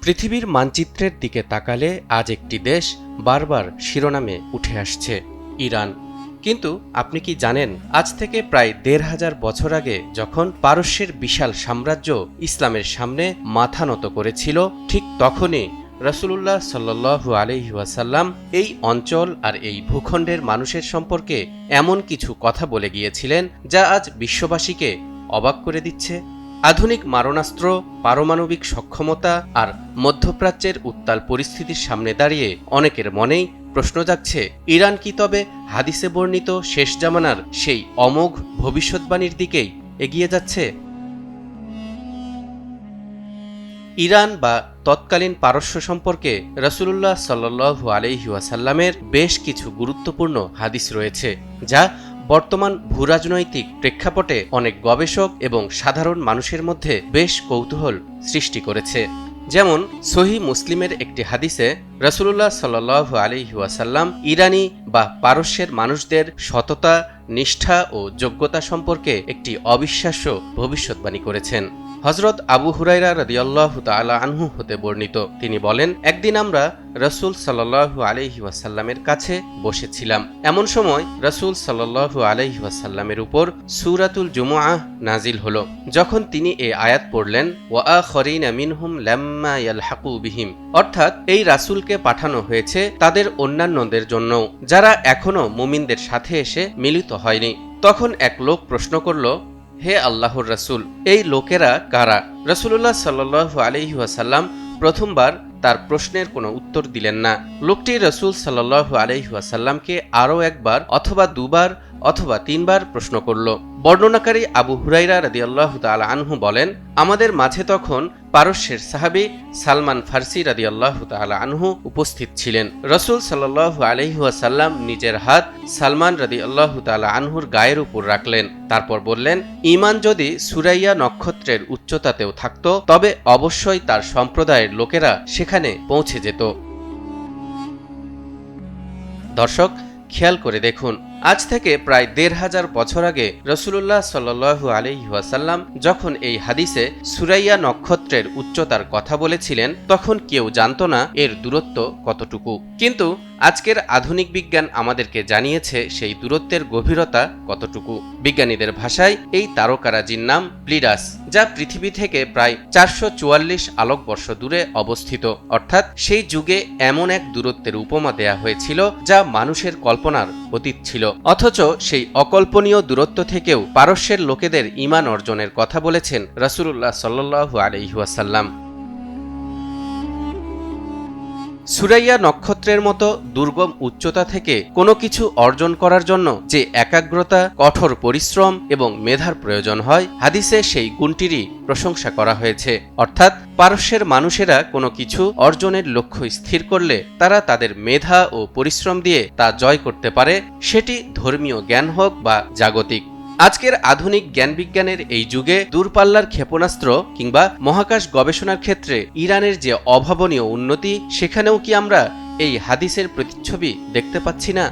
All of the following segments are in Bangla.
পৃথিবীর মানচিত্রের দিকে তাকালে আজ একটি দেশ বারবার শিরোনামে উঠে আসছে, ইরান। কিন্তু আপনি কি জানেন, আজ থেকে প্রায় ১৫০০ বছর আগে যখন পারস্যের বিশাল সাম্রাজ্য ইসলামের সামনে মাথা নত করেছিল, ঠিক তখনই রাসূলুল্লাহ সাল্লাল্লাহু আলাইহি ওয়াসাল্লাম এই অঞ্চল আর এই ভূখণ্ডের মানুষের সম্পর্কে এমন কিছু কথা বলে গিয়েছিলেন যা আজ বিশ্ববাসীকে অবাক করে দিচ্ছে। আধুনিক মারণাস্ত্র, পারমাণবিক সক্ষমতা আর মধ্যপ্রাচ্যের উত্তাল পরিস্থিতির সামনে দাঁড়িয়ে অনেকের মনেই প্রশ্ন জাগছে, ইরান কি তবে হাদিসে বর্ণিত শেষ জামানার সেই অমোঘ ভবিষ্যৎবাণীর দিকেই এগিয়ে যাচ্ছে? ইরান বা তৎকালীন পারস্য সম্পর্কে রাসূলুল্লাহ সাল্লাল্লাহু আলাইহি ওয়াসাল্লামের বেশ কিছু গুরুত্বপূর্ণ হাদিস রয়েছে, যা বর্তমান ভূরাজনৈতিক প্রেক্ষাপটে অনেক গবেষক এবং সাধারণ মানুষের মধ্যে বেশ কৌতূহল সৃষ্টি করেছে। যেমন সহিহ মুসলিমের একটি হাদিসে রাসূলুল্লাহ সাল্লাল্লাহু আলাইহি ওয়াসাল্লাম ইরানি বা পারস্যের মানুষদের সততা, নিষ্ঠা ও যোগ্যতা সম্পর্কে একটি অবিশ্বাস্য ভবিষ্যৎবাণী করেছেন। হযরত আবু হুরায়রা রাদিয়াল্লাহু তাআলা আনহু হতে বর্ণিত, তিনি বলেন, একদিন আমরা রাসূল সাল্লাল্লাহু আলাইহি ওয়াসাল্লামের কাছে বসেছিলাম। এমন সময় রাসূল সাল্লাল্লাহু আলাইহি ওয়াসাল্লামের উপর সূরাতুল জুমআহ নাজিল হলো। যখন তিনি এই আয়াত পড়লেন, ওয়া আখরিনা মিনহুম লাম্মা ইয়ালহাকু বিহিম, অর্থাৎ এই রাসূলকে পাঠানো হয়েছে তাদের অন্যান্যদের জন্য যারা এখনো মুমিনদের সাথে এসে মিলিত হয়নি। তখন এক লোক প্রশ্ন করল, হে আল্লাহর রাসূল, এই লোকেরা কারা? রাসূলুল্লাহ সাল্লাল্লাহু আলাইহি ওয়াসাল্লাম প্রথমবার তার প্রশ্নের কোনো উত্তর দিলেন না। লোকটি রাসূল সাল্লাল্লাহু আলাইহি ওয়াসাল্লামকে আরও একবার অথবা দুবার অথবা তিনবার প্রশ্ন করল। বর্ণনাকারী আবু হুরায়রা রাদিয়াল্লাহু তাআলা আনহু বলেন, আমাদের মাঝে তখন পারস্যের সাহাবী সালমান ফার্সি রাদিয়াল্লাহু তাআলা আনহু উপস্থিত ছিলেন। রাসূল সাল্লাল্লাহু আলাইহি ওয়াসাল্লাম নিজের হাত সালমান রাদিয়াল্লাহু তাআলা আনহুর গায়ের উপর রাখলেন। তারপর বললেন, ঈমান যদি সুরাইয়া নক্ষত্রের উচ্চতাতেও থাকত, তবে অবশ্যই তার সম্প্রদায়ের লোকেরা সেখানে পৌঁছে যেত। দর্শক, খেয়াল করে দেখুন, আজ থেকে প্রায় ১৫০০ বছর আগে রাসূলুল্লাহ সাল্লাল্লাহু আলাইহি ওয়াসাল্লাম যখন এই হাদিসে সুরাইয়া নক্ষত্রের উচ্চতার কথা বলেছিলেন, তখন কেউ জানত না এর দূরত্ব কতটুকু। কিন্তু আজকের আধুনিক বিজ্ঞান আমাদেরকে জানিয়েছে সেই দূরত্বের গভীরতা কতটুকু। বিজ্ঞানীদের ভাষায় এই তারকারাজির নাম প্লিডাস, যা পৃথিবী থেকে প্রায় ৪৪৪ আলোকবর্ষ দূরে অবস্থিত। অর্থাৎ সেই যুগে এমন এক দূরত্বের উপমা দেয়া হয়েছিল যা মানুষের কল্পনার অতীত ছিল। অথচ সেই অকল্পনীয় দূরত্ব থেকেও পারস্যের লোকেদের ঈমান অর্জনের কথা বলেছেন রাসূলুল্লাহ সাল্লাল্লাহু আলাইহি ওয়াসাল্লাম। সুরাইয়া নক্ষত্রের মতো দুর্গম উচ্চতা থেকে কোনো কিছু অর্জন করার জন্য যে একাগ্রতা, কঠোর পরিশ্রম এবং মেধার প্রয়োজন হয়, হাদিসে সেই গুণটিরই প্রশংসা করা হয়েছে। অর্থাৎ পারস্যের মানুষেরা কোনো কিছু অর্জনের লক্ষ্য স্থির করলে তারা তাদের মেধা ও পরিশ্রম দিয়ে তা জয় করতে পারে, সেটি ধর্মীয় জ্ঞান হোক বা জাগতিক। আজকের আধুনিক জ্ঞানবিজ্ঞানের এই যুগে দূরপাল্লার ক্ষেপণাস্ত্র কিংবা মহাকাশ গবেষণার ক্ষেত্রে ইরানের যে অভাবনীয় উন্নতি, সেখানেও কি আমরা এই হাদিসের প্রতিচ্ছবি দেখতে পাচ্ছি না?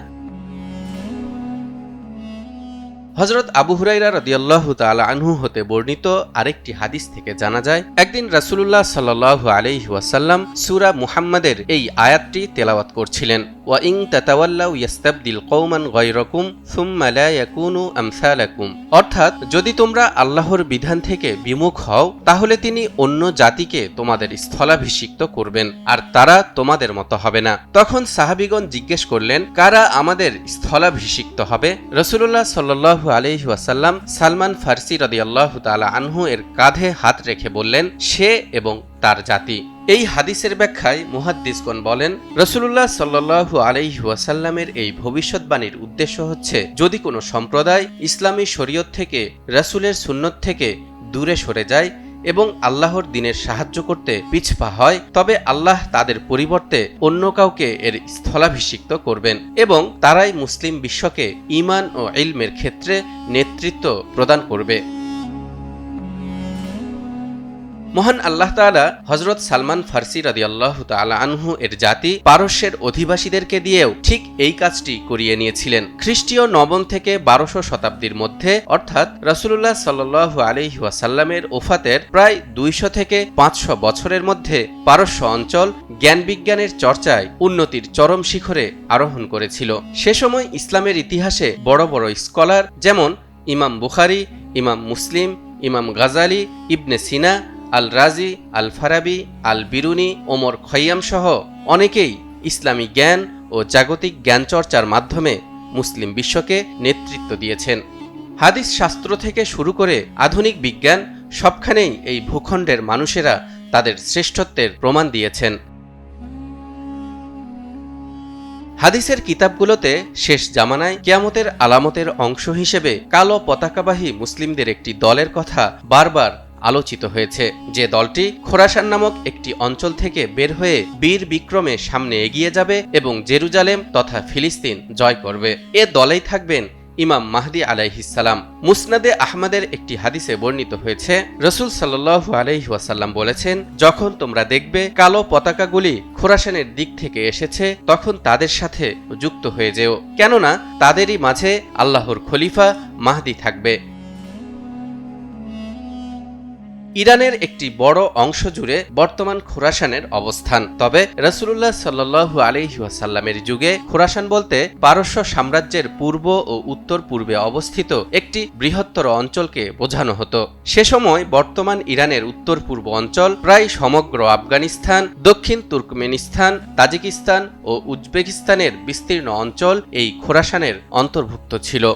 হযরত আবু হুরায়রা রাদিয়াল্লাহু তাআলা আনহু হতে বর্ণিত আরেকটি হাদিস থেকে জানা যায়, একদিন রাসূলুল্লাহ সাল্লাল্লাহু আলাইহি ওয়াসাল্লাম সূরা মুহাম্মাদের এই আয়াতটি তেলাওয়াত করছিলেন, ওয়া ইন তাতাওয়াল্লাউ ইয়াস্তাবদিল কওমান গায়রাকুম সুম্মা লা ইয়াকুনু আমসালাকুম, অর্থাৎ যদি তোমরা আল্লাহর বিধান থেকে বিমুখ হও, তাহলে তিনি অন্য জাতিকে তোমাদের স্থলাভিষিক্ত করবেন আর তারা তোমাদের মতো হবে না। তখন সাহাবীগণ জিজ্ঞেস করলেন, কারা আমাদের স্থলাভিষিক্ত হবে? রাসূলুল্লাহ সাল্লাল্লাহু আলাইহি ওয়াসাল্লাম সালমান ফার্সি রাদিয়াল্লাহু তাআলা আনহু এর কাঁধে হাত রেখে বললেন, সে এবং তার জাতি। এই হাদিসের ব্যাখ্যায় মুহাদ্দিসগণ বলেন, রাসূলুল্লাহ সাল্লাল্লাহু আলাইহি ওয়াসাল্লামের এই ভবিষ্যৎবাণীর উদ্দেশ্য হচ্ছে, যদি কোনো সম্প্রদায় ইসলামী শরীয়ত থেকে, রাসূলের সুন্নত থেকে দূরে সরে যায় এবং আল্লাহর দ্বীনের সাহায্য করতে পিছপা হয়, তবে আল্লাহ তাদের পরিবর্তে অন্য কাউকে এর স্থলাভিষিক্ত করবেন এবং তারাই মুসলিম বিশ্বকে ঈমান ও ইলমের ক্ষেত্রে নেতৃত্ব প্রদান করবে। মহান আল্লাহ তাআলা হযরত সালমান ফার্সি রাদিয়াল্লাহু তাআলা আনহু এর জাতি পারস্যের অধিবাসীদেরকে দিয়েও ঠিক এই কাজটি করিয়ে নিয়েছিলেন। খ্রিস্টীয় নবম থেকে 1200 শতাব্দীর মধ্যে অর্থাৎ রাসূলুল্লাহ সাল্লাল্লাহু আলাইহি ওয়াসাল্লামের ওফাতের প্রায় 200 থেকে 500 বছরের মধ্যে পারস্য অঞ্চল জ্ঞান বিজ্ঞানের চর্চায় উন্নতির চরম শিখরে আরোহণ করেছিল। সে সময় ইসলামের ইতিহাসে বড় বড় স্কলার যেমন ইমাম বুখারী, ইমাম মুসলিম, ইমাম গাজালি, ইবনে সিনা, আল রাজি, আল ফারাবি, আল বিরুনি, ওমর খৈয়াম সহ অনেকেই ইসলামী জ্ঞান ও জাগতিক জ্ঞান চর্চার মাধ্যমে মুসলিম বিশ্বকে নেতৃত্ব দিয়েছেন। হাদিস শাস্ত্র থেকে শুরু করে আধুনিক বিজ্ঞান সবখানেই এই ভূখণ্ডের মানুষেরা তাদের শ্রেষ্ঠত্বের প্রমাণ দিয়েছেন। হাদিসের কিতাবগুলোতে শেষ জামানায় কিয়ামতের আলামতের অংশ হিসেবে কালো পতাকাবাহী মুসলিমদের একটি দলের কথা বারবার আলোচিত হয়েছে, যে দলটি খোরাসান নামক একটি অঞ্চল থেকে বের হয়ে বীর বিক্রমে সামনে এগিয়ে যাবে এবং জেরুজালেম তথা ফিলিস্তিন জয় করবে। এ দলেই থাকবেন ইমাম মাহদী আলাইহিসসালাম। মুসনাদে আহমদের একটি হাদিসে বর্ণিত হয়েছে, রাসূল সাল্লাল্লাহু আলাইহি ওয়াসাল্লাম বলেছেন, যখন তোমরা দেখবে কালো পতাকাগুলি খোরাসানের দিক থেকে এসেছে তখন তাদের সাথে যুক্ত হয়ে যেও, কেননা তাদেরই মাঝে আল্লাহর খলিফা মাহদী থাকবে। ইরানের একটি বড় অংশ জুড়ে বর্তমান খোরাসানের অবস্থান। তবে রাসূলুল্লাহ সাল্লাল্লাহু আলাইহি ওয়াসাল্লামের যুগে খোরাসান বলতে পারস্য সাম্রাজ্যের পূর্ব ও উত্তর পূর্বে অবস্থিত একটি বৃহত্তর অঞ্চলকে বোঝানো হতো। সে সময় বর্তমান ইরানের উত্তর পূর্ব অঞ্চল প্রায় সমগ্র আফগানিস্তান, দক্ষিণ তুর্কমেনিস্তান, তাজিকিস্তান ও উজবেকিস্তানের বিস্তীর্ণ অঞ্চল এই খোরাসানের অন্তর্ভুক্ত ছিল।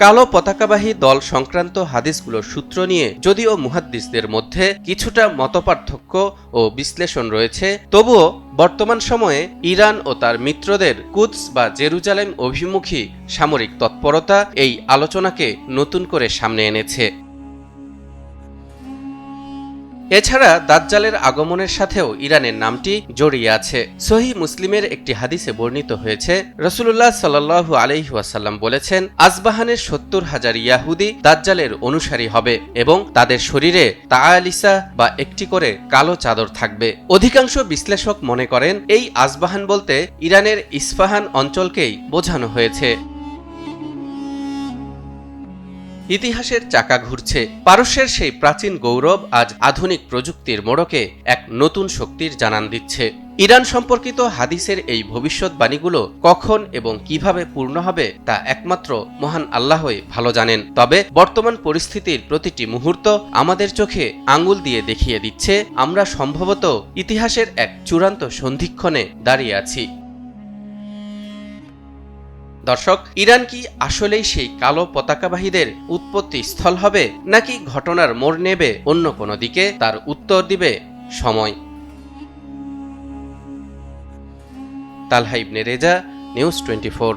কালো পতাকাবাহী দল সংক্রান্ত হাদিসগুলোর সূত্র নিয়ে যদিও মুহাদ্দিসদের মধ্যে কিছুটা মতপার্থক্য ও বিশ্লেষণ রয়েছে, তবুও বর্তমান সময়ে ইরান ও তার মিত্রদের কুদস বা জেরুজালেম অভিমুখী সামরিক তৎপরতা এই আলোচনাকে নতুন করে সামনে এনেছে। এছাড়া দাজ্জালের আগমনের সাথেও ইরানের নামটি জড়িয়ে আছে। সহিহ মুসলিমের একটি হাদিসে বর্ণিত হয়েছে, রাসূলুল্লাহ সাল্লাল্লাহু আলাইহি ওয়াসাল্লাম বলেছেন, আসবাহানের ৭০,০০০ ইয়াহুদি দাজ্জালের অনুসারী হবে এবং তাদের শরীরে তাআলিসা বা একটি করে কালো চাদর থাকবে। অধিকাংশ বিশ্লেষক মনে করেন এই আসবাহান বলতে ইরানের ইস্পাহান অঞ্চলকেই বোঝানো হয়েছে। ইতিহাসের চাকা ঘুরছে। পারস্যের সেই প্রাচীন গৌরব আজ আধুনিক প্রযুক্তির মোড়কে এক নতুন শক্তির জানান দিচ্ছে। ইরান সম্পর্কিত হাদিসের এই ভবিষ্যৎবাণীগুলো কখন এবং কিভাবে পূর্ণ হবে তা একমাত্র মহান আল্লাহই ভালো জানেন। তবে বর্তমান পরিস্থিতির প্রতিটি মুহূর্ত আমাদের চোখে আঙুল দিয়ে দেখিয়ে দিচ্ছে আমরা সম্ভবত ইতিহাসের এক চূড়ান্ত সন্ধিক্ষণে দাঁড়িয়ে আছি। দর্শক, ইরান কি আসলেই সেই কালো পতাকাবাহীদের উৎপত্তি স্থল হবে, নাকি ঘটনার মোড় নেবে অন্য কোনো দিকে, তার উত্তর দিবে সময়। তালহা ইবনে রেজা, নিউজ 24।